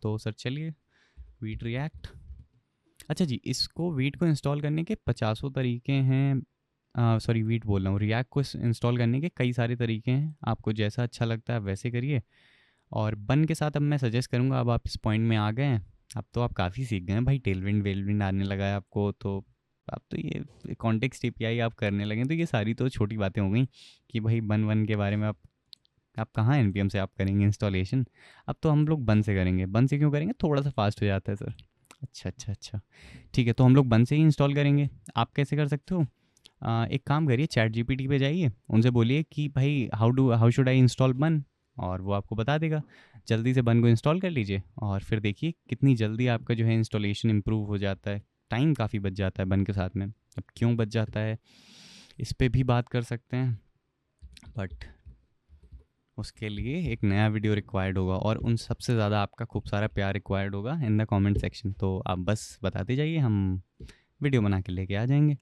तो सर चलिए, wheat react. अच्छा जी, इसको वीट को इंस्टॉल करने के पचासों तरीके हैं। सॉरी, वीट बोल रहा हूँ, रिएक्ट को इंस्टॉल करने के कई सारे तरीके हैं, आपको जैसा अच्छा लगता है वैसे करिए। और बन के साथ अब मैं सजेस्ट करूँगा, अब आप इस पॉइंट में आ गए हैं, अब तो आप काफ़ी सीख गए हैं भाई, टेलविंड वेलविंड आने लगा है आपको, तो अब तो ये कॉन्टेक्स्ट एपीआई आप करने लगे, तो ये सारी तो छोटी बातें हो गई कि भाई बन वन के बारे में आप कहाँ एनपीएम से आप करेंगे इंस्टॉलेशन। अब तो हम लोग बन से करेंगे। बन से क्यों करेंगे, थोड़ा सा फास्ट हो जाता है सर। अच्छा अच्छा अच्छा, ठीक है, तो हम लोग बन से ही इंस्टॉल करेंगे। आप कैसे कर सकते हो, एक काम करिए, चैट जीपीटी पे जाइए, उनसे बोलिए कि भाई हाउ शुड आई इंस्टॉल बन, और वो आपको बता देगा। जल्दी से बन को इंस्टॉल कर लीजिए और फिर देखिए कितनी जल्दी आपका जो है इंस्टॉलेशन इम्प्रूव हो जाता है। टाइम काफ़ी बच जाता है बन के साथ में। अब क्यों बच जाता है, इस पे भी बात कर सकते हैं, बट उसके लिए एक नया वीडियो रिक्वायर्ड होगा, और उन सबसे ज़्यादा आपका खूब सारा प्यार रिक्वायर्ड होगा इन द कमेंट सेक्शन। तो आप बस बताते जाइए, हम वीडियो बना के लेके आ जाएंगे।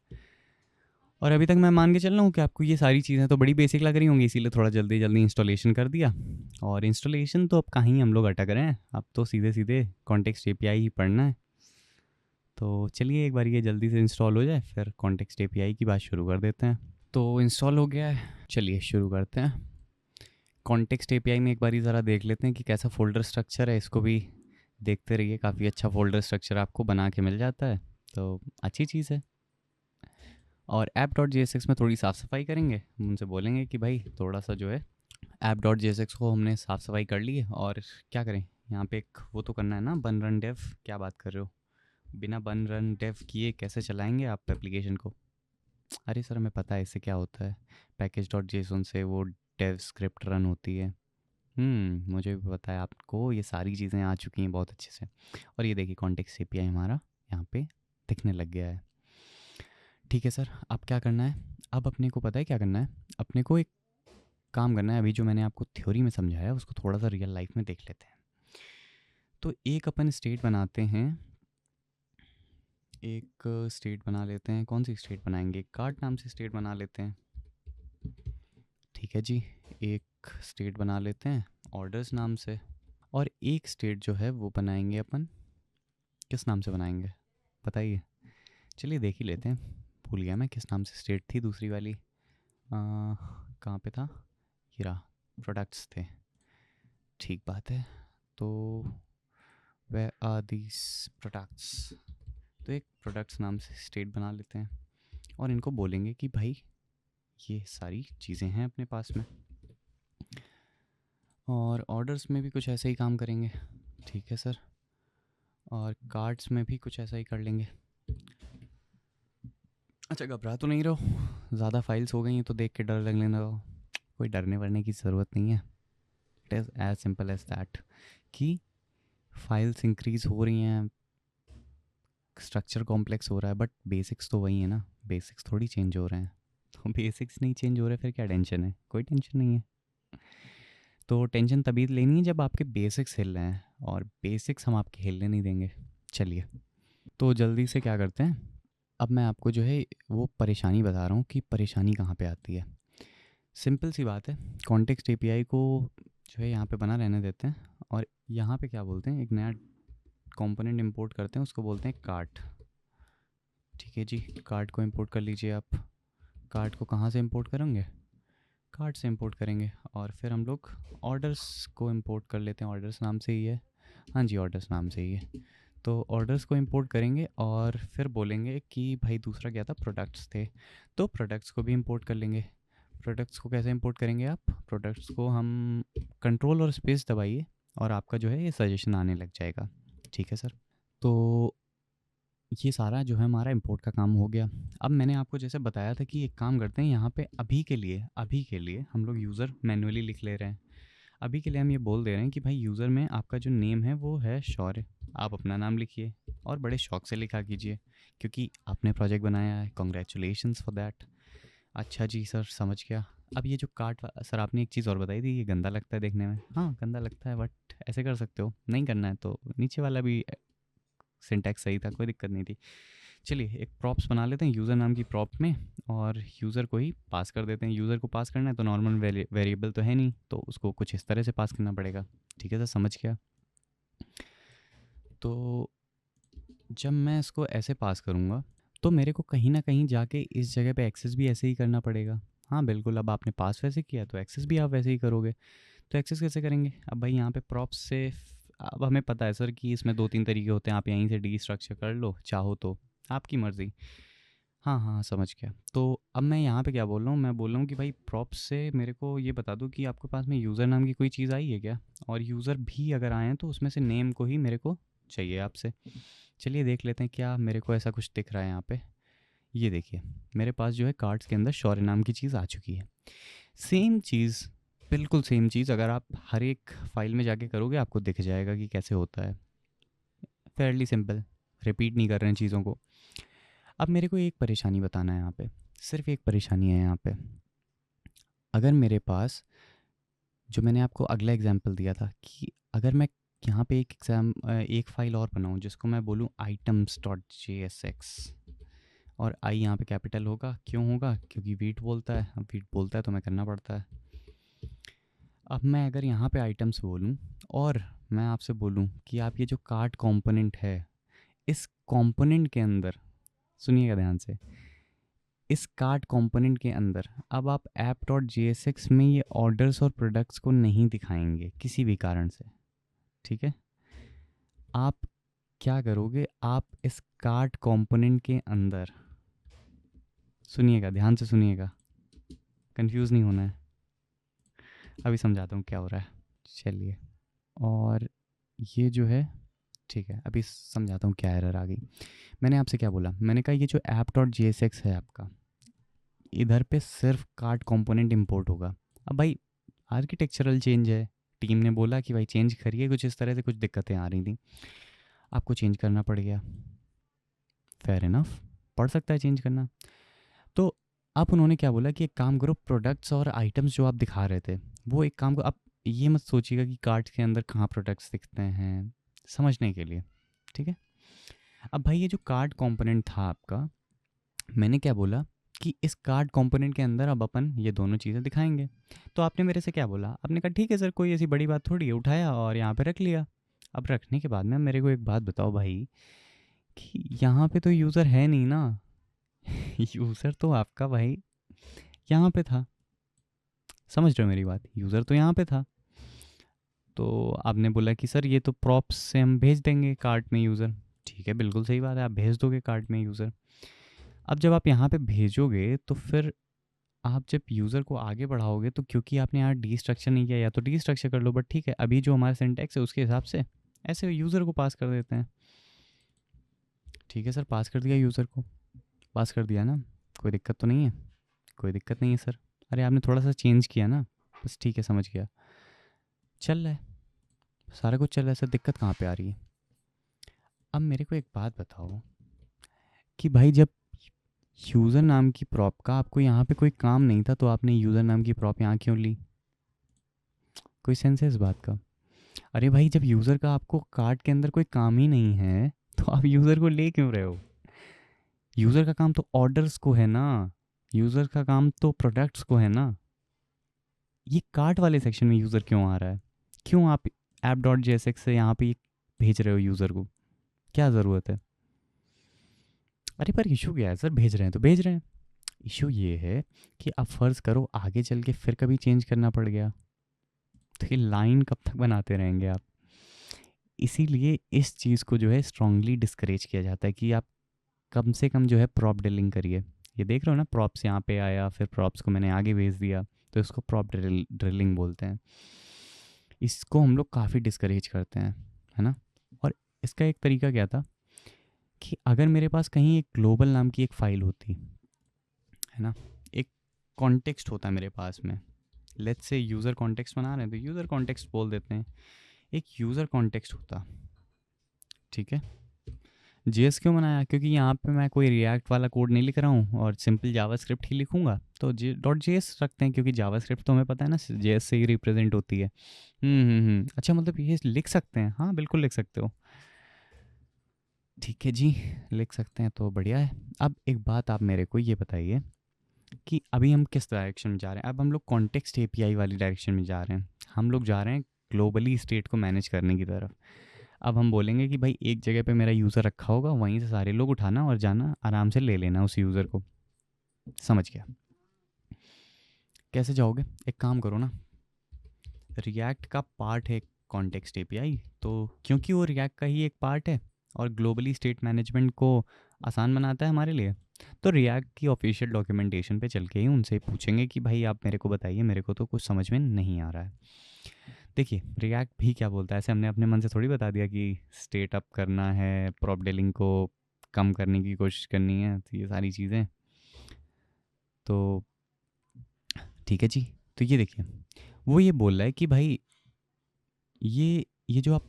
और अभी तक मैं मान के चल रहा हूँ कि आपको ये सारी चीज़ें तो बड़ी बेसिक लग रही होंगी, इसीलिए थोड़ा जल्दी जल्दी इंस्टॉलेशन कर दिया। और इंस्टॉलेशन तो अब कहीं हम लोग अटक रहे हैं, अब तो सीधे सीधे कॉन्टेक्स्ट एपीआई ही पढ़ना है। तो चलिए एक बार ये जल्दी से इंस्टॉल हो जाए, फिर कॉन्टेक्स्ट एपीआई की बात शुरू कर देते हैं। तो इंस्टॉल हो गया है, चलिए शुरू करते हैं। कॉन्टेक्स्ट एपीआई में एक बार ज़रा देख लेते हैं कि कैसा फ़ोल्डर स्ट्रक्चर है, इसको भी देखते रहिए। काफ़ी अच्छा फ़ोल्डर स्ट्रक्चर आपको बना के मिल जाता है, तो अच्छी चीज़ है। और ऐप डॉट JSX में थोड़ी साफ़ सफाई करेंगे, हम उनसे बोलेंगे कि भाई थोड़ा सा जो है ऐप डॉट JSX को हमने साफ़ सफाई कर ली है, और क्या करें, यहाँ पे एक वो तो करना है ना, बन रन डेव। क्या बात कर रहे हो, बिना बन रन डेव किए कैसे चलाएंगे आप एप्लीकेशन को। अरे सर हमें पता है इससे क्या होता है, पैकेज डॉट जेसन से वो डेव स्क्रिप्ट रन होती है। मुझे भी पता है, आपको ये सारी चीज़ें आ चुकी हैं बहुत अच्छे से। और ये देखिए कॉन्टेक्स्ट एपीआई हमारा यहाँ पे दिखने लग गया है। ठीक है सर, अब क्या करना है, अब अपने को पता है क्या करना है, अपने को एक काम करना है। अभी जो मैंने आपको थ्योरी में समझाया उसको थोड़ा सा रियल लाइफ में देख लेते हैं। तो एक अपन स्टेट बनाते हैं, एक स्टेट बना लेते हैं। कौन सी स्टेट बनाएंगे, कार्ड नाम से स्टेट बना लेते हैं। ठीक है जी, एक स्टेट बना लेते हैं ऑर्डर्स नाम से, और एक स्टेट जो है वो बनाएंगे अपन, किस नाम से बनाएंगे बताइए। चलिए देख ही लेते हैं, भूल गया मैं किस नाम से स्टेट थी दूसरी वाली। कहाँ पे था, हीरा प्रोडक्ट्स थे, ठीक बात है। तो वे आर दीज प्रोडक्ट्स, तो एक प्रोडक्ट्स नाम से स्टेट बना लेते हैं, और इनको बोलेंगे कि भाई ये सारी चीज़ें हैं अपने पास में। और ऑर्डर्स में भी कुछ ऐसे ही काम करेंगे, ठीक है सर। और कार्ड्स में भी कुछ ऐसा ही कर लेंगे। अच्छा घबरा तो नहीं रहो, ज़्यादा फाइल्स हो गई हैं तो देख के डर लगने लगा, कोई डरने वरने की ज़रूरत नहीं है। It is as simple as that कि फाइल्स इंक्रीज़ हो रही हैं, स्ट्रक्चर कॉम्प्लेक्स हो रहा है, बट बेसिक्स तो वही है ना, बेसिक्स थोड़ी चेंज हो रहे हैं। तो बेसिक्स नहीं चेंज हो रहे फिर क्या टेंशन है, कोई टेंशन नहीं है। तो टेंशन तभी लेनी है जब आपके बेसिक्स हिल रहे हैं, और बेसिक्स हम आपके हिलने नहीं देंगे। चलिए तो जल्दी से क्या करते हैं, अब मैं आपको जो है वो परेशानी बता रहा हूँ कि परेशानी कहाँ पे आती है। सिंपल सी बात है, कॉन्टेक्स्ट एपीआई को जो है यहाँ पे बना रहने देते हैं, और यहाँ पे क्या बोलते हैं, एक नया कंपोनेंट इंपोर्ट करते हैं, उसको बोलते हैं कार्ट। ठीक है जी, कार्ट को इंपोर्ट कर लीजिए आप। कार्ट को कहाँ से इंपोर्ट करेंगे, कार्ट से इंपोर्ट करेंगे, और फिर हम लोग ऑर्डर्स को इंपोर्ट कर लेते हैं, ऑर्डर्स नाम से ही है। हाँ जी, ऑर्डर्स नाम से ही है। तो ऑर्डर्स को इंपोर्ट करेंगे, और फिर बोलेंगे कि भाई दूसरा क्या था, प्रोडक्ट्स थे, तो प्रोडक्ट्स को भी इंपोर्ट कर लेंगे। प्रोडक्ट्स को कैसे इंपोर्ट करेंगे आप, प्रोडक्ट्स को हम कंट्रोल और स्पेस दबाइए, और आपका जो है ये सजेशन आने लग जाएगा। ठीक है सर, तो ये सारा जो है हमारा इंपोर्ट का काम हो गया। अब मैंने आपको जैसे बताया था कि एक काम करते हैं, यहाँ पे अभी के लिए हम लोग यूज़र मैन्युअली लिख ले रहे हैं। अभी के लिए हम ये बोल दे रहे हैं कि भाई यूज़र में आपका जो नेम है वो है शौर्य, आप अपना नाम लिखिए, और बड़े शौक से लिखा कीजिए, क्योंकि आपने प्रोजेक्ट बनाया है, कॉन्ग्रेचुलेशंस फॉर दैट। अच्छा जी सर, समझ गया। अब ये जो सर आपने एक चीज़ और बताई थी, ये गंदा लगता है देखने में। हाँ गंदा लगता है, बट ऐसे कर सकते हो, नहीं करना है तो नीचे वाला भी सिंटैक्स सही था, कोई दिक्कत नहीं थी। चलिए एक प्रॉप्स बना लेते हैं यूज़र नाम की प्रॉप में, और यूज़र को ही पास कर देते हैं। यूज़र को पास करना है तो नॉर्मल वेरिएबल तो है नहीं, तो उसको कुछ इस तरह से पास करना पड़ेगा। ठीक है सर, समझ गया। तो जब मैं इसको ऐसे पास करूँगा तो मेरे को कहीं ना कहीं जाके इस जगह पे एक्सेस भी ऐसे ही करना पड़ेगा। हाँ बिल्कुल, अब आपने पास वैसे किया तो एक्सेस भी आप वैसे ही करोगे। तो एक्सेस कैसे करेंगे? अब भाई यहाँ पे प्रॉप्स से अब हमें पता है सर कि इसमें 2-3 तरीके होते हैं, आप यहीं से डी स्ट्रक्चर कर लो चाहो तो, आपकी मर्ज़ी। हाँ हाँ समझ गया। तो अब मैं यहाँ पे क्या बोल रहा हूँ, मैं बोल रहा हूँ कि भाई प्रॉप्स से मेरे को ये बता दो कि आपके पास में यूज़र नाम की कोई चीज़ आई है क्या, और यूज़र भी अगर आए हैं तो उसमें से नेम को ही मेरे को चाहिए आपसे। चलिए देख लेते हैं क्या मेरे को ऐसा कुछ दिख रहा है यहाँ पे। ये देखिए मेरे पास जो है कार्ड्स के अंदर शौर्य नाम की चीज़ आ चुकी है। सेम चीज़, बिल्कुल सेम चीज़ अगर आप हर एक फाइल में जाके करोगे आपको दिख जाएगा कि कैसे होता है। फेयरली सिंपल, रिपीट नहीं कर रहे हैं चीज़ों को। अब मेरे को एक परेशानी बताना है यहाँ पे, सिर्फ एक परेशानी है यहाँ पे। अगर मेरे पास, जो मैंने आपको अगला एग्जांपल दिया था कि अगर मैं यहाँ पे एक फ़ाइल और बनाऊँ जिसको मैं बोलूँ items.jsx, और आई यहाँ पे कैपिटल होगा, क्यों होगा? क्योंकि वीट बोलता है, अब वीट बोलता है तो मैं करना पड़ता है। अब मैं अगर यहाँ पे आइटम्स बोलूँ और मैं आपसे बोलूँ कि आप ये जो कार्ट कंपोनेंट है, इस कंपोनेंट के अंदर, सुनिएगा ध्यान से, इस कार्ट कंपोनेंट के अंदर अब आप app.jsx में ये ऑर्डर्स और प्रोडक्ट्स को नहीं दिखाएंगे किसी भी कारण से, ठीक है? आप क्या करोगे, आप इस कार्ट कंपोनेंट के अंदर, सुनिएगा ध्यान से सुनिएगा, कंफ्यूज नहीं होना है, अभी समझाता हूँ क्या हो रहा है। चलिए, और ये जो है, ठीक है अभी समझाता हूँ क्या एरर आ गई। मैंने आपसे क्या बोला, मैंने कहा ये जो app.jsx है आपका, इधर पे सिर्फ कार्ड कंपोनेंट इंपोर्ट होगा। अब भाई आर्किटेक्चरल चेंज है, टीम ने बोला कि भाई चेंज करिए, कुछ इस तरह से कुछ दिक्कतें आ रही थी, आपको चेंज करना पड़ गया। फेयर इनफ, पड़ सकता है चेंज करना। तो अब उन्होंने क्या बोला कि एक काम करो, प्रोडक्ट्स और आइटम्स जो आप दिखा रहे थे वो एक काम करो, आप ये मत सोचिएगा कि कार्ट के अंदर कहाँ प्रोडक्ट्स दिखते हैं, समझने के लिए, ठीक है? अब भाई ये जो कार्ड कंपोनेंट था आपका, मैंने क्या बोला कि इस कार्ड कंपोनेंट के अंदर अब अपन ये दोनों चीज़ें दिखाएंगे। तो आपने मेरे से क्या बोला, आपने कहा ठीक है सर कोई ऐसी बड़ी बात थोड़ी है, उठाया और यहाँ पे रख लिया। अब रखने के बाद में मेरे को एक बात बताओ भाई कि यहाँ पे तो यूज़र है नहीं ना। यूज़र तो आपका भाई यहाँ पे था, समझ रहे हो मेरी बात, यूज़र तो यहाँ पे था। तो आपने बोला कि सर ये तो प्रॉप्स से हम भेज देंगे कार्ट में यूज़र, ठीक है बिल्कुल सही बात है, आप भेज दोगे कार्ट में यूज़र। अब जब आप यहाँ पे भेजोगे तो फिर आप जब यूज़र को आगे बढ़ाओगे तो क्योंकि आपने यहाँ डी स्ट्रक्चर नहीं किया, या तो डी स्ट्रक्चर कर लो, बट ठीक है अभी जो हमारा सिंटैक्स है उसके हिसाब से ऐसे यूज़र को पास कर देते हैं। ठीक है सर, पास कर दिया यूज़र को, पास कर दिया ना, कोई दिक्कत तो नहीं है? कोई दिक्कत नहीं है सर। अरे आपने थोड़ा सा चेंज किया ना, बस ठीक है समझ गया, चल रहा है, सारा कुछ चल रहा है सर, दिक्कत कहाँ पे आ रही है? अब मेरे को एक बात बताओ कि भाई जब यूज़र नाम की प्रॉप का आपको यहाँ पे कोई काम नहीं था तो आपने यूज़र नाम की प्रॉप यहाँ क्यों ली? कोई सेंस है इस बात का? अरे भाई जब यूज़र का आपको कार्ट के अंदर कोई काम ही नहीं है तो आप यूज़र को ले क्यों रहे हो? यूज़र का काम तो ऑर्डर्स को है ना, यूज़र का काम तो प्रोडक्ट्स को है ना। ये कार्ट वाले सेक्शन में यूज़र क्यों आ रहा है? क्यों आप app.jsx से यहाँ पे भेज रहे हो यूज़र को, क्या ज़रूरत है? अरे पर इशू क्या है सर, भेज रहे हैं तो भेज रहे हैं। इशू ये है कि अब फ़र्ज़ करो आगे चल के फिर कभी चेंज करना पड़ गया तो ये लाइन कब तक बनाते रहेंगे आप? इसीलिए इस चीज़ को जो है स्ट्रांगली डिस्करेज किया जाता है कि आप कम से कम जो है प्रॉप ड्रिलिंग करिए। ये देख रहे हो ना, प्रॉप्स यहाँ पे आया, फिर प्रॉप्स को मैंने आगे भेज दिया, तो इसको प्रॉप ड्रिलिंग बोलते हैं। इसको हम लोग काफ़ी डिस्करेज करते हैं, है ना? और इसका एक तरीका क्या था कि अगर मेरे पास कहीं एक ग्लोबल नाम की एक फ़ाइल होती, है ना, एक कॉन्टेक्स्ट होता है मेरे पास में, लेट्स से यूज़र कॉन्टेक्स्ट बना रहे हैं तो यूज़र कॉन्टेक्स्ट बोल देते हैं, एक यूज़र कॉन्टेक्स्ट होता, ठीक है? जेएस क्यों बनाया? क्योंकि यहाँ पे मैं कोई रिएक्ट वाला कोड नहीं लिख रहा हूँ और सिंपल जावास्क्रिप्ट ही लिखूँगा, तो .js रखते हैं क्योंकि जावास्क्रिप्ट तो हमें पता है ना जेएस से ही रिप्रेजेंट होती है। अच्छा मतलब ये लिख सकते हैं? हाँ बिल्कुल लिख सकते हो, ठीक है जी, लिख सकते हैं तो बढ़िया है। अब एक बात आप मेरे को ये बताइए कि अभी हम किस डायरेक्शन में जा रहे हैं? अब हम लोग कॉन्टेक्स्ट एपीआई वाली डायरेक्शन में जा रहे हैं, हम लोग जा रहे हैं ग्लोबली स्टेट को मैनेज करने की तरफ। अब हम बोलेंगे कि भाई एक जगह पे मेरा यूज़र रखा होगा, वहीं से सारे लोग उठाना और जाना, आराम से ले लेना उस यूज़र को। समझ गया? कैसे जाओगे? एक काम करो ना, रिएक्ट का पार्ट है कॉन्टेक्स्ट एपीआई, तो क्योंकि वो रिएक्ट का ही एक पार्ट है और ग्लोबली स्टेट मैनेजमेंट को आसान बनाता है हमारे लिए, तो रिएक्ट की ऑफिशियल डॉक्यूमेंटेशन पे चल के ही उनसे पूछेंगे कि भाई आप मेरे को बताइए, मेरे को तो कुछ समझ में नहीं आ रहा है। देखिए रिएक्ट भी क्या बोलता है, ऐसे हमने अपने मन से थोड़ी बता दिया कि स्टेट अप करना है, प्रॉप डेलिंग को कम करने की कोशिश करनी है, तो ये सारी चीज़ें। तो ठीक है जी, तो ये देखिए वो ये बोल रहा है कि भाई ये जो आप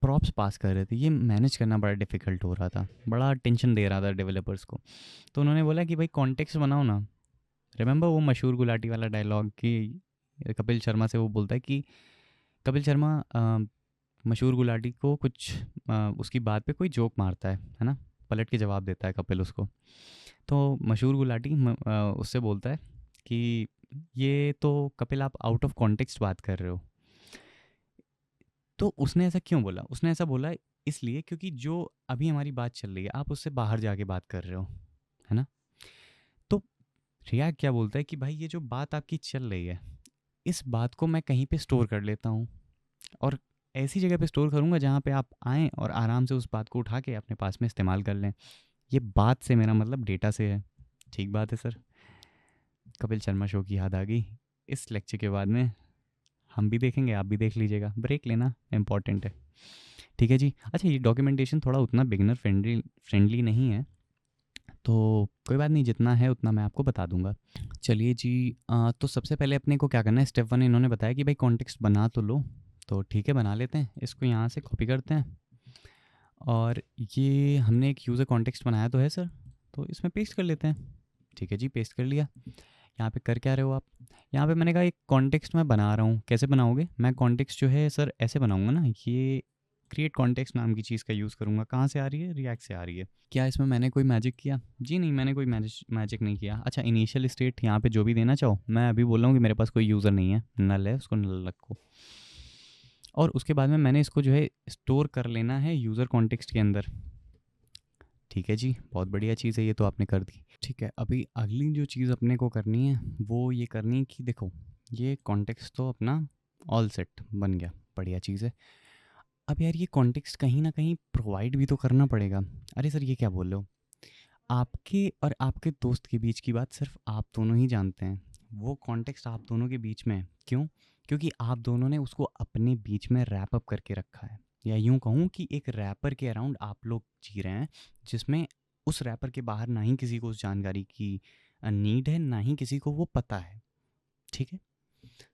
प्रॉप्स पास कर रहे थे, ये मैनेज करना बड़ा डिफ़िकल्ट हो रहा था, बड़ा टेंशन दे रहा था डेवलपर्स को। तो उन्होंने बोला कि भाई कॉन्टेक्स्ट बनाओ ना। रिमेंबर वो मशहूर गुलाटी वाला डायलॉग कि कपिल शर्मा से वो बोलता है कि कपिल शर्मा मशहूर गुलाटी को कुछ उसकी बात पे कोई जोक मारता है ना, पलट के जवाब देता है कपिल उसको। तो मशहूर गुलाटी उससे बोलता है कि ये तो कपिल आप आउट ऑफ कॉन्टेक्स्ट बात कर रहे हो। तो उसने ऐसा क्यों बोला? उसने ऐसा बोला इसलिए क्योंकि जो अभी हमारी बात चल रही है आप उससे बाहर जाके बात कर रहे हो, है ना? तो रिया क्या बोलता है कि भाई ये जो बात आपकी चल रही है, इस बात को मैं कहीं पे स्टोर कर लेता हूँ और ऐसी जगह पे स्टोर करूँगा जहाँ पे आप आएँ और आराम से उस बात को उठा के अपने पास में इस्तेमाल कर लें। ये बात से मेरा मतलब डेटा से है। ठीक बात है सर। कपिल शर्मा शो की याद आ गई। इस लेक्चर के बाद में हम भी देखेंगे, आप भी देख लीजिएगा, ब्रेक लेना इंपॉर्टेंट है। ठीक है जी। अच्छा ये डॉक्यूमेंटेशन थोड़ा उतना बिगनर फ्रेंडली नहीं है, तो कोई बात नहीं, जितना है उतना मैं आपको बता दूंगा। चलिए जी, तो सबसे पहले अपने को क्या करना है, स्टेप 1 इन्होंने बताया कि भाई कॉन्टेक्स्ट बना तो लो, तो ठीक है बना लेते हैं। इसको यहाँ से कॉपी करते हैं और ये हमने एक यूज़र कॉन्टेक्स्ट बनाया तो है सर, तो इसमें पेस्ट कर लेते हैं। ठीक है जी, पेस्ट कर लिया। यहाँ पे कर क्या रहे हो आप? यहाँ पे मैंने कहा एक कॉन्टेक्स्ट मैं बना रहा हूँ। कैसे बनाओगे? मैं कॉन्टेक्स्ट जो है सर ऐसे बनाऊँगा ना, ये क्रिएट कॉन्टेक्स्ट नाम की चीज़ का यूज़ करूँगा। कहाँ से आ रही है? रिएक्ट से आ रही है। क्या इसमें मैंने कोई मैजिक किया? जी नहीं, मैंने कोई मैजिक नहीं किया। अच्छा इनिशियल स्टेट यहाँ पे जो भी देना चाहो, मैं अभी बोल रहा हूँ कि मेरे पास कोई यूज़र नहीं है, नल है, उसको नल रखो। और उसके बाद में मैंने इसको जो है स्टोर कर लेना है यूज़र कॉन्टेक्स्ट के अंदर। ठीक है जी, बहुत बढ़िया चीज़ है ये, तो आपने कर दी। ठीक है, अभी अगली जो चीज़ अपने को करनी है वो ये करनी है कि देखो ये कॉन्टेक्स्ट तो अपना ऑल सेट बन गया, बढ़िया चीज़ है। अब यार ये कॉन्टेक्स्ट कहीं ना कहीं प्रोवाइड भी तो करना पड़ेगा। अरे सर ये क्या बोल रहे हो? आपके और आपके दोस्त के बीच की बात सिर्फ आप दोनों ही जानते हैं, वो कॉन्टेक्स्ट आप दोनों के बीच में है। क्यों? क्योंकि आप दोनों ने उसको अपने बीच में रैप अप करके रखा है, या यूं कहूँ कि एक रैपर के अराउंड आप लोग जी रहे हैं, जिसमें उस रैपर के बाहर ना ही किसी को उस जानकारी की नीड है, ना ही किसी को वो पता है। ठीक है,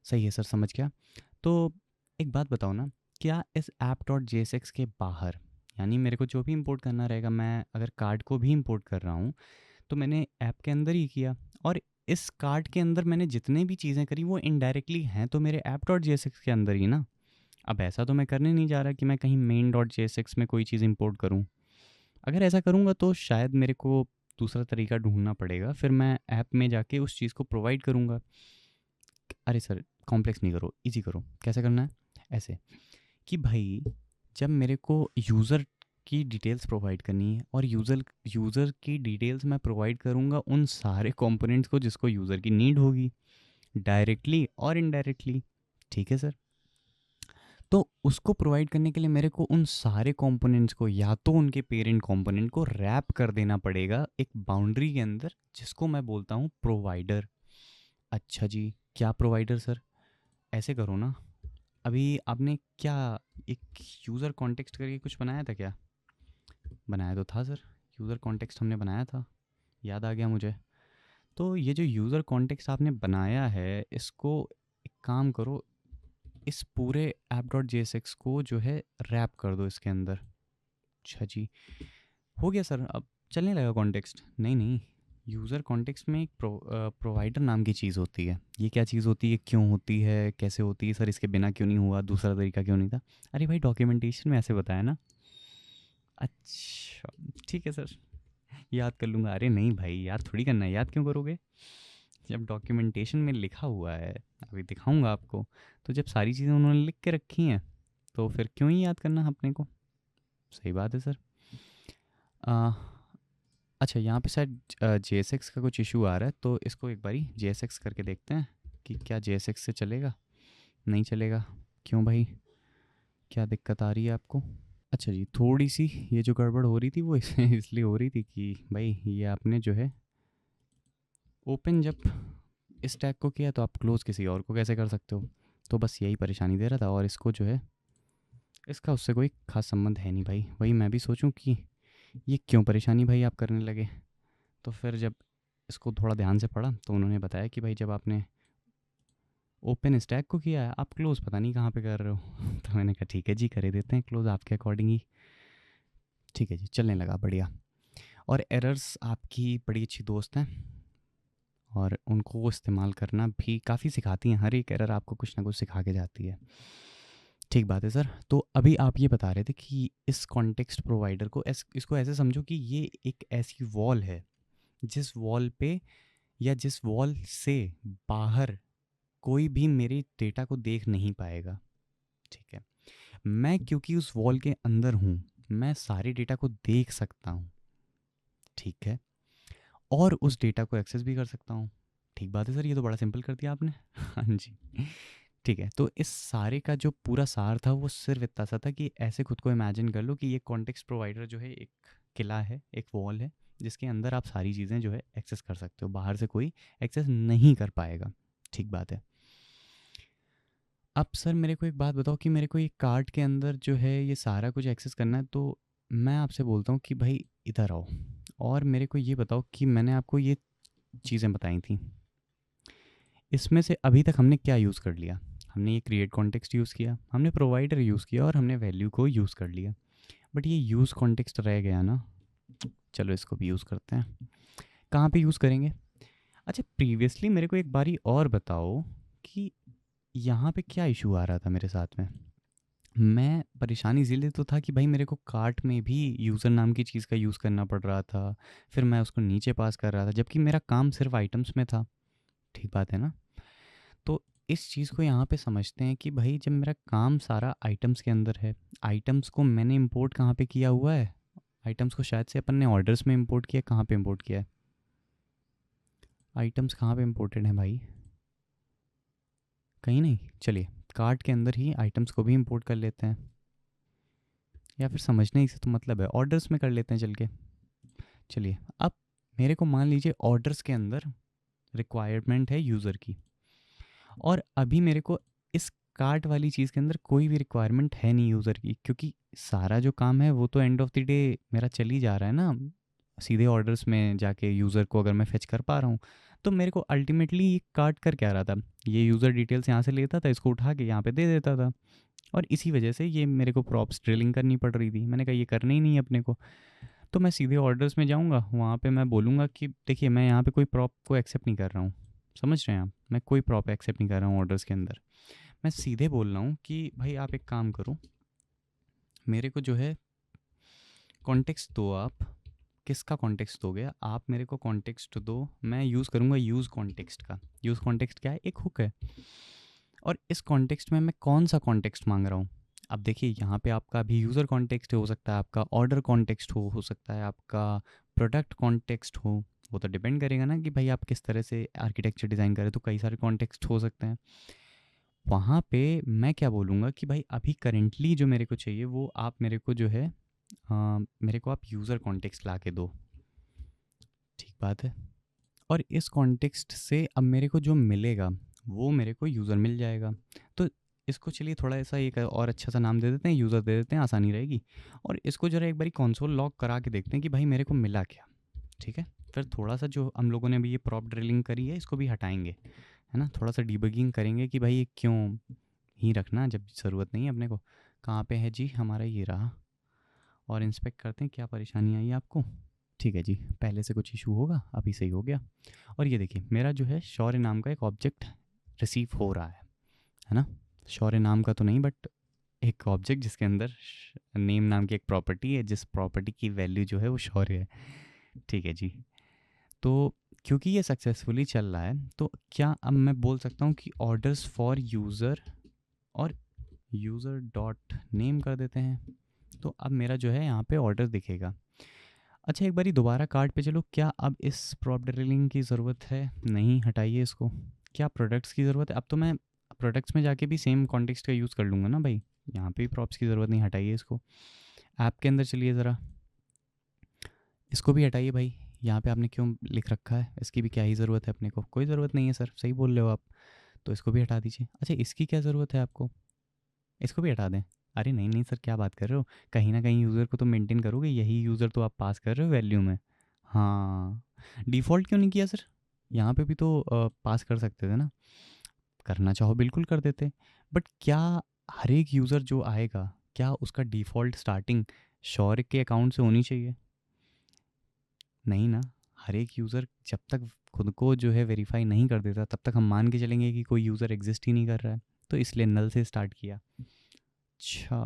सही है सर, समझ गया। तो एक बात बताओ ना, क्या इस app dot J S x के बाहर, यानी मेरे को जो भी इंपोर्ट करना रहेगा, मैं अगर कार्ड को भी इंपोर्ट कर रहा हूँ तो मैंने ऐप के अंदर ही किया, और इस कार्ड के अंदर मैंने जितने भी चीज़ें करी वो इनडायरेक्टली हैं तो मेरे app dot J S x के अंदर ही ना। अब ऐसा तो मैं करने नहीं जा रहा कि मैं कहीं main dot J S x में कोई चीज़ इंपोर्ट करूँ। अगर ऐसा करूँगा तो शायद मेरे को दूसरा तरीका ढूंढना पड़ेगा, फिर मैं ऐप में जाके उस चीज़ को प्रोवाइड करूँगा। अरे सर कॉम्प्लेक्स नहीं करो, इजी करो। कैसे करना है? ऐसे कि भाई जब मेरे को यूज़र की डिटेल्स प्रोवाइड करनी है, और यूज़र की डिटेल्स मैं प्रोवाइड करूँगा उन सारे कंपोनेंट्स को जिसको यूज़र की नीड होगी, डायरेक्टली और इनडायरेक्टली। ठीक है सर। तो उसको प्रोवाइड करने के लिए मेरे को उन सारे कंपोनेंट्स को या तो उनके पेरेंट कंपोनेंट को रैप कर देना पड़ेगा एक बाउंड्री के अंदर, जिसको मैं बोलता हूँ प्रोवाइडर। अच्छा जी, क्या प्रोवाइडर सर? ऐसे करो ना, अभी आपने क्या एक यूज़र कॉन्टेक्स्ट करके कुछ बनाया था क्या? बनाया तो था सर, यूज़र कॉन्टेक्स्ट हमने बनाया था, याद आ गया मुझे। तो ये जो यूज़र कॉन्टेक्स्ट आपने बनाया है, इसको एक काम करो, इस पूरे app dot J S x को जो है रैप कर दो इसके अंदर। अच्छा जी, हो गया सर, अब चलने लगा कॉन्टेक्स्ट? नहीं नहीं, यूज़र कॉन्टेक्स्ट में एक प्रोवाइडर नाम की चीज़ होती है। ये क्या चीज़ होती है, क्यों होती है, कैसे होती है सर, इसके बिना क्यों नहीं हुआ, दूसरा तरीका क्यों नहीं था? अरे भाई डॉक्यूमेंटेशन में ऐसे बताया ना। अच्छा ठीक है सर, याद कर लूँगा। अरे नहीं भाई, याद थोड़ी करना है, याद क्यों करोगे? जब डॉक्यूमेंटेशन में लिखा हुआ है, अभी दिखाऊंगा आपको, तो जब सारी चीज़ें उन्होंने लिख के रखी हैं तो फिर क्यों ही याद करना अपने को। सही बात है सर। आ, अच्छा, यहाँ पे शायद JSX का कुछ इशू आ रहा है, तो इसको एक बारी JSX करके देखते हैं कि क्या JSX से चलेगा, नहीं चलेगा। क्यों भाई, क्या दिक्कत आ रही है आपको? अच्छा जी, थोड़ी सी ये जो गड़बड़ हो रही थी वो इसलिए हो रही थी कि भाई ये आपने जो है ओपन जब इस टैग को किया तो आप क्लोज़ किसी और को कैसे कर सकते हो। तो बस यही परेशानी दे रहा था, और इसको जो है इसका उससे कोई ख़ास संबंध है नहीं भाई। वही मैं भी सोचूं कि ये क्यों परेशानी भाई आप करने लगे। तो फिर जब इसको थोड़ा ध्यान से पढ़ा तो उन्होंने बताया कि भाई जब आपने ओपन स्टैक को किया है, आप क्लोज़ पता नहीं कहाँ पे कर रहे हो। तो मैंने कहा ठीक है जी, करे देते हैं क्लोज़ आपके अकॉर्डिंग ही। ठीक है जी, चलने लगा बढ़िया। और एरर्स आपकी बड़ी अच्छी दोस्त हैं, और उनको वो इस्तेमाल करना भी काफ़ी सिखाती हैं। हर एक एरर आपको कुछ ना कुछ सिखा के जाती है। ठीक बात है सर। तो अभी आप ये बता रहे थे कि इस कॉन्टेक्स्ट प्रोवाइडर को इसको ऐसे समझो कि ये एक ऐसी वॉल है जिस वॉल पे या जिस वॉल से बाहर कोई भी मेरे डेटा को देख नहीं पाएगा। ठीक है, मैं क्योंकि उस वॉल के अंदर हूँ, मैं सारे डेटा को देख सकता हूँ। ठीक है, और उस डेटा को एक्सेस भी कर सकता हूँ। ठीक बात है सर, ये तो बड़ा सिंपल कर दिया आपने। हाँ जी। ठीक है, तो इस सारे का जो पूरा सार था वो सिर्फ इतना सा था कि ऐसे खुद को इमेजिन कर लो कि ये कॉन्टेक्स्ट प्रोवाइडर जो है एक किला है, एक वॉल है, जिसके अंदर आप सारी चीज़ें जो है एक्सेस कर सकते हो, बाहर से कोई एक्सेस नहीं कर पाएगा। ठीक बात है। अब सर मेरे को एक बात बताओ कि मेरे को ये कार्ट के अंदर जो है ये सारा कुछ एक्सेस करना है, तो मैं आपसे बोलता हूँ कि भाई इधर आओ, और मेरे को ये बताओ कि मैंने आपको ये चीज़ें बताई थी, इसमें से अभी तक हमने क्या यूज़ कर लिया? हमने ये क्रिएट कॉन्टेक्स्ट यूज़ किया, हमने प्रोवाइडर यूज़ किया, और हमने वैल्यू को यूज़ कर लिया। बट ये यूज़ कॉन्टेक्स्ट रह गया ना, चलो इसको भी यूज़ करते हैं। कहाँ पे यूज़ करेंगे? अच्छा, प्रीवियसली मेरे को एक बारी और बताओ कि यहाँ पे क्या इशू आ रहा था मेरे साथ में। मैं परेशानी इसीलिए तो था कि भाई मेरे को कार्ट में भी यूज़र नाम की चीज़ का यूज़ करना पड़ रहा था, फिर मैं उसको नीचे पास कर रहा था, जबकि मेरा काम सिर्फ आइटम्स में था। ठीक बात है ना? तो इस चीज़ को यहाँ पे समझते हैं कि भाई जब मेरा काम सारा आइटम्स के अंदर है, आइटम्स को मैंने इंपोर्ट कहाँ पे किया हुआ है? आइटम्स को शायद से अपन ने ऑर्डर्स में इंपोर्ट किया। कहाँ पे इंपोर्ट किया है? आइटम्स कहाँ पे इंपोर्टेड है भाई? कहीं नहीं। चलिए, कार्ट के अंदर ही आइटम्स को भी इंपोर्ट कर लेते हैं, या फिर समझने ही से तो मतलब है ऑर्डर्स में कर लेते हैं चल के। चलिए, अब मेरे को मान लीजिए ऑर्डर्स के अंदर रिक्वायरमेंट है यूज़र की, और अभी मेरे को इस कार्ट वाली चीज़ के अंदर कोई भी रिक्वायरमेंट है नहीं यूज़र की, क्योंकि सारा जो काम है वो तो एंड ऑफ द डे मेरा चल ही जा रहा है ना, सीधे ऑर्डर्स में जाके यूज़र को अगर मैं फेच कर पा रहा हूँ। तो मेरे को अल्टीमेटली ये कार्ट कर क्या रहा था, ये यूज़र डिटेल्स यहाँ से लेता था, इसको उठा के यहाँ पे दे देता था, और इसी वजह से ये मेरे को प्रॉप्स ड्रिलिंग करनी पड़ रही थी। मैंने कहा ये करना ही नहीं है अपने को, तो मैं सीधे ऑर्डर्स में जाऊँगा, वहाँ पे मैं बोलूँगा कि देखिए मैं यहाँ पे कोई प्रॉप को एक्सेप्ट नहीं कर रहा हूँ। समझ रहे हैं आप? मैं कोई प्रॉप एक्सेप्ट नहीं कर रहा हूँ ऑर्डर्स के अंदर। मैं सीधे बोल रहा हूँ कि भाई आप एक काम करो, मेरे को जो है कॉन्टेक्स्ट दो आप। किसका कॉन्टेक्स्ट दोगे आप? मेरे को कॉन्टेक्स्ट दो, मैं यूज़ करूँगा यूज़ कॉन्टेक्स्ट का। यूज़ कॉन्टेक्स्ट क्या है? एक हुक है, और इस कॉन्टेक्स्ट में मैं कौन सा कॉन्टेक्स्ट मांग रहा हूँ? अब देखिए यहाँ पे आपका अभी यूज़र कॉन्टेक्स्ट हो सकता है, आपका ऑर्डर कॉन्टेक्स्ट हो सकता है, आपका प्रोडक्ट कॉन्टेक्स्ट हो। वो तो डिपेंड करेगा ना कि भाई आप किस तरह से आर्किटेक्चर डिज़ाइन करें, तो कई सारे कॉन्टेक्स्ट हो सकते हैं। वहाँ पे मैं क्या बोलूँगा कि भाई अभी करेंटली जो मेरे को चाहिए वो आप मेरे को जो है मेरे को आप यूज़र कॉन्टेक्स्ट ला के दो। ठीक बात है। और इस कॉन्टेक्स्ट से अब मेरे को जो मिलेगा वो मेरे को यूज़र मिल जाएगा। तो इसको चलिए थोड़ा ऐसा एक और अच्छा सा नाम दे देते हैं, यूज़र दे देते हैं, आसानी रहेगी। और इसको ज़रा एक बारी कंसोल लॉग करा के देखते हैं कि भाई मेरे को मिला क्या। ठीक है, फिर थोड़ा सा जो हम लोगों ने अभी ये प्रॉप ड्रिलिंग करी है इसको भी हटाएंगे, है ना, थोड़ा सा डीबगिंग करेंगे कि भाई ये क्यों ही रखना जब ज़रूरत नहीं है अपने को। कहाँ पे है जी हमारा? ये रहा। और इंस्पेक्ट करते हैं क्या परेशानी आई आपको। ठीक है जी, पहले से कुछ इशू होगा, अभी सही हो गया। और ये देखिए मेरा जो है शौर्य नाम का एक ऑब्जेक्ट रिसीव हो रहा है ना। शौर्य नाम का तो नहीं, बट एक ऑब्जेक्ट जिसके अंदर नेम नाम की एक प्रॉपर्टी है, जिस प्रॉपर्टी की वैल्यू जो है वो शौर्य है। ठीक है जी। तो क्योंकि ये सक्सेसफुली चल रहा है, तो क्या अब मैं बोल सकता हूँ कि ऑर्डर्स फॉर यूज़र और यूज़र डॉट नेम कर देते हैं, तो अब मेरा जो है यहाँ पे ऑर्डर दिखेगा। अच्छा एक बारी दोबारा कार्ट पे चलो, क्या अब इस प्रॉप ड्रिलिंग की ज़रूरत है? नहीं, हटाइए इसको। क्या प्रोडक्ट्स की ज़रूरत है? अब तो मैं प्रोडक्ट्स में जाके भी सेम कॉन्टेक्स्ट का यूज़ कर लूँगा ना भाई, यहाँ पे भी प्रॉप्स की ज़रूरत नहीं, हटाइए इसको। ऐप के अंदर चलिए ज़रा, इसको भी हटाइए भाई। यहाँ पे आपने क्यों लिख रखा है? इसकी भी क्या ही ज़रूरत है अपने को? कोई ज़रूरत नहीं है सर, सही बोल रहे हो आप। तो इसको भी हटा दीजिए। अच्छा इसकी क्या ज़रूरत है आपको? इसको भी हटा दें? अरे नहीं नहीं सर, क्या बात कर रहे हो? कहीं ना कहीं यूज़र को तो मेंटेन करोगे, यही यूज़र तो आप पास कर रहे हो वैल्यू में। हाँ, डिफ़ॉल्ट क्यों नहीं किया सर? यहाँ पे भी तो पास कर सकते थे ना। करना चाहो बिल्कुल कर देते, बट क्या हर एक यूज़र जो आएगा, क्या उसका डिफ़ॉल्ट स्टार्टिंग शौर्य के अकाउंट से होनी चाहिए? नहीं ना। हर एक यूज़र जब तक खुद को जो है वेरीफाई नहीं कर देता, तब तक हम मान के चलेंगे कि कोई यूज़र एग्जिस्ट ही नहीं कर रहा है। तो इसलिए नल से स्टार्ट किया। अच्छा,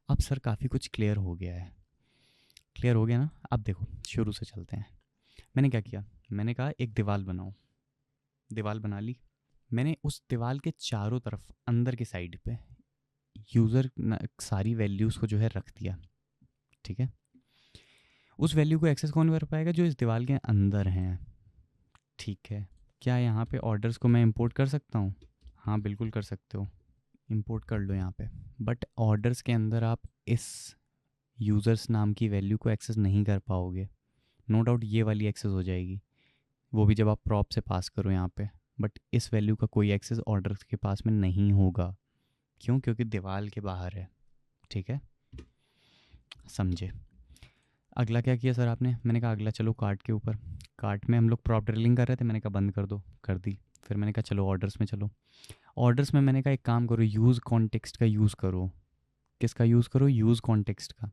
अब सर काफ़ी कुछ क्लियर हो गया है। क्लियर हो गया ना? अब देखो शुरू से चलते हैं। मैंने क्या किया? मैंने कहा एक दीवार बनाओ। दीवार बना ली मैंने। उस दीवार के चारों तरफ अंदर के साइड पे यूज़र सारी वैल्यूज़ को जो है रख दिया। ठीक है, उस वैल्यू को एक्सेस कौन कर पाएगा? जो इस दीवार के अंदर हैं। ठीक है, क्या यहाँ पे ऑर्डर्स को मैं इंपोर्ट कर सकता हूँ? हाँ बिल्कुल कर सकते हो, इंपोर्ट कर लो यहाँ पे। बट ऑर्डर्स के अंदर आप इस यूज़र्स नाम की वैल्यू को एक्सेस नहीं कर पाओगे। नो डाउट ये वाली एक्सेस हो जाएगी, वो भी जब आप प्रॉप से पास करो यहाँ पे। बट इस वैल्यू का कोई एक्सेस ऑर्डर्स के पास में नहीं होगा। क्यों? क्योंकि दीवार के बाहर है। ठीक है, समझे? अगला क्या किया सर आपने? मैंने कहा अगला चलो कार्ट के ऊपर। कार्ट में हम लोग प्रॉप ड्रिलिंग कर रहे थे, मैंने कहा बंद कर दो, कर दी। फिर मैंने कहा चलो ऑर्डर्स में चलो। ऑर्डर्स में मैंने कहा एक काम करो, यूज़ कॉन्टेक्स्ट का यूज़ करो। किसका यूज़ करो? यूज़ कॉन्टेक्स्ट का।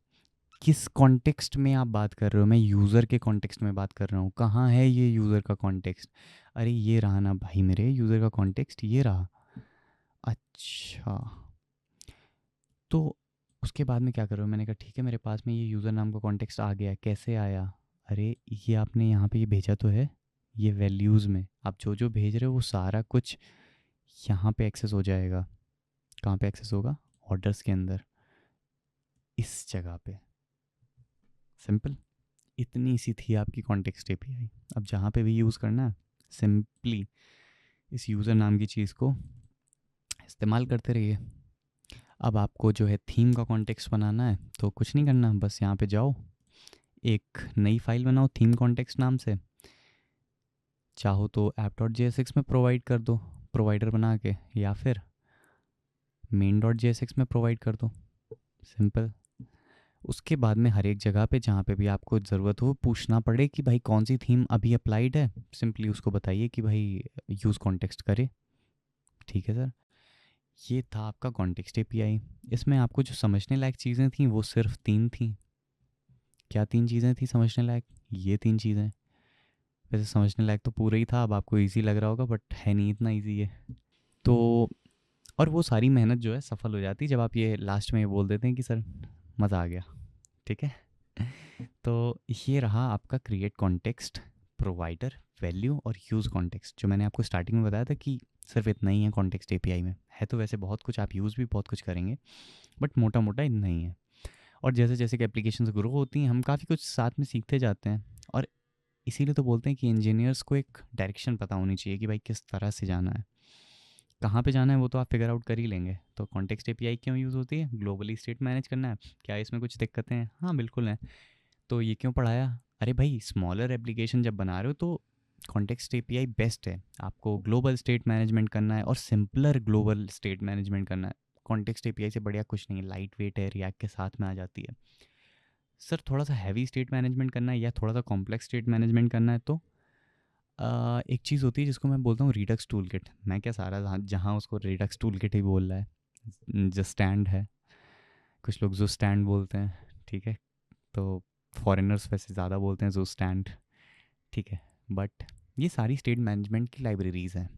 किस कॉन्टेक्स्ट में आप बात कर रहे हो? मैं यूज़र के कॉन्टेक्स्ट में बात कर रहा हूँ। कहाँ है ये यूज़र का कॉन्टेक्स्ट? अरे ये रहा ना भाई मेरे, यूज़र का कॉन्टेक्स्ट ये रहा। अच्छा, तो उसके बाद में क्या कर रहे हो? मैंने कहा ठीक है, मेरे पास में ये यूज़र नाम का कॉन्टेक्स्ट आ गया। कैसे आया? अरे ये आपने यहाँ पे ये भेजा तो है, ये वैल्यूज़ में आप जो जो भेज रहे हो वो सारा कुछ यहाँ पे एक्सेस हो जाएगा। कहाँ पे एक्सेस होगा? ऑर्डर्स के अंदर, इस जगह पे। सिंपल, इतनी सी थी आपकी कॉन्टेक्स्ट एपीआई। अब जहाँ पे भी यूज़ करना है, सिंपली इस यूज़र नाम की चीज़ को इस्तेमाल करते रहिए। अब आपको जो है थीम का कॉन्टेक्स्ट बनाना है तो कुछ नहीं करना, बस यहाँ पे जाओ, एक नई फाइल बनाओ थीम कॉन्टेक्स्ट नाम से। चाहो तो app.jsx में प्रोवाइड कर दो, प्रोवाइडर बना के, या फिर main.jsx में प्रोवाइड कर दो। सिंपल। उसके बाद में हर एक जगह पे जहाँ पे भी आपको ज़रूरत हो पूछना पड़े कि भाई कौन सी थीम अभी अप्लाइड है, सिंपली उसको बताइए कि भाई यूज़ कॉन्टेक्स्ट करे। ठीक है सर, ये था आपका कॉन्टेक्स्ट एपीआई। इसमें आपको जो समझने लायक चीज़ें थी वो सिर्फ 3 थी। क्या 3 चीज़ें थी समझने लायक? ये 3 चीज़ें। वैसे समझने लायक तो पूरा ही था, अब आपको इजी लग रहा होगा, बट है नहीं इतना इजी है। तो और वो सारी मेहनत जो है सफल हो जाती जब आप ये लास्ट में ये बोल देते हैं कि सर मज़ा आ गया। ठीक है, तो ये रहा आपका क्रिएट कॉन्टेक्स्ट, प्रोवाइडर, वैल्यू और यूज़ कॉन्टेक्स्ट। जो मैंने आपको स्टार्टिंग में बताया था कि सिर्फ इतना ही है कॉन्टेक्स्ट एपीआई में। है तो वैसे बहुत कुछ, आप यूज़ भी बहुत कुछ करेंगे, बट मोटा मोटा इतना ही है। और जैसे जैसे कि एप्लीकेशंस ग्रो होती हैं हम काफ़ी कुछ साथ में सीखते जाते हैं। और इसीलिए तो बोलते हैं कि इंजीनियर्स को एक डायरेक्शन पता होनी चाहिए कि भाई किस तरह से जाना है, कहाँ पे जाना है, वो तो आप फिगर आउट कर ही लेंगे। तो कॉन्टेक्स्ट एपीआई क्यों यूज़ होती है? ग्लोबली स्टेट मैनेज करना है। क्या इसमें कुछ दिक्कतें हैं? हाँ बिल्कुल हैं। तो ये क्यों पढ़ाया? अरे भाई स्मॉलर एप्लीकेशन जब बना रहे हो तो कॉन्टेक्स्ट एपीआई बेस्ट है। आपको ग्लोबल स्टेट मैनेजमेंट करना है और सिंपलर ग्लोबल स्टेट मैनेजमेंट करना है, कॉन्टेक्स्ट एपीआई से बढ़िया कुछ नहीं है। लाइट वेट है, रिएक्ट के साथ में आ जाती है। सर थोड़ा सा हैवी स्टेट मैनेजमेंट करना है या थोड़ा सा कॉम्प्लेक्स स्टेट मैनेजमेंट करना है तो एक चीज़ होती है जिसको मैं बोलता हूँ रिडक्स टूल किट। मैं क्या सारा जहाँ उसको रिडक्स टूल किट ही बोल रहा है, जो स्टैंड है, कुछ लोग जो स्टैंड बोलते हैं। ठीक है, तो फॉरेनर्स वैसे ज़्यादा बोलते हैं जो स्टैंड। ठीक है, बट ये सारी स्टेट मैनेजमेंट की लाइब्रेरीज़ हैं,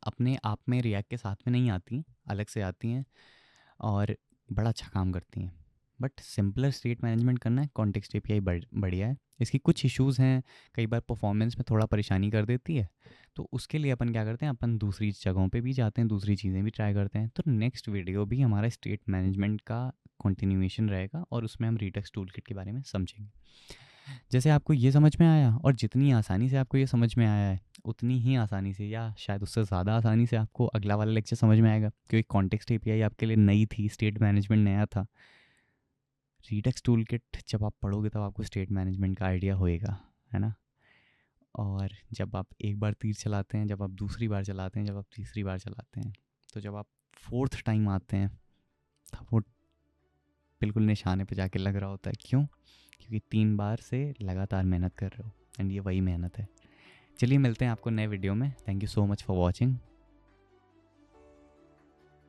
अपने आप में रिएक्ट के साथ में नहीं आती, अलग से आती हैं और बड़ा अच्छा काम करती हैं। बट सिंपलर स्टेट मैनेजमेंट करना है, कॉन्टेक्स्ट एपीआई बढ़िया है। इसकी कुछ इश्यूज़ हैं, कई बार परफॉर्मेंस में थोड़ा परेशानी कर देती है, तो उसके लिए अपन क्या करते हैं, अपन दूसरी जगहों पे भी जाते हैं, दूसरी चीज़ें भी ट्राई करते हैं। तो नेक्स्ट वीडियो भी हमारा स्टेट मैनेजमेंट का कंटिन्यूएशन रहेगा और उसमें हम रिडक्स टूल किट के बारे में समझेंगे। जैसे आपको ये समझ में आया, और जितनी आसानी से आपको ये समझ में आया है, उतनी ही आसानी से या शायद उससे ज़्यादा आसानी से आपको अगला वाला लेक्चर समझ में आएगा, क्योंकि कॉन्टेक्स्ट एपीआई आपके लिए नई थी, स्टेट मैनेजमेंट नया था। रिडक्स टूल किट जब आप पढ़ोगे तब आपको स्टेट मैनेजमेंट का आइडिया होएगा, है ना। और जब आप एक बार तीर चलाते हैं, जब आप दूसरी बार चलाते हैं, जब आप तीसरी बार चलाते हैं, तो जब आप फोर्थ टाइम आते हैं तब वो बिल्कुल निशाने पे जाके लग रहा होता है। क्यों? क्योंकि 3 बार से लगातार मेहनत कर रहे हो, एंड ये वही मेहनत है। चलिए मिलते हैं आपको नए वीडियो में। Thank you so much for watching.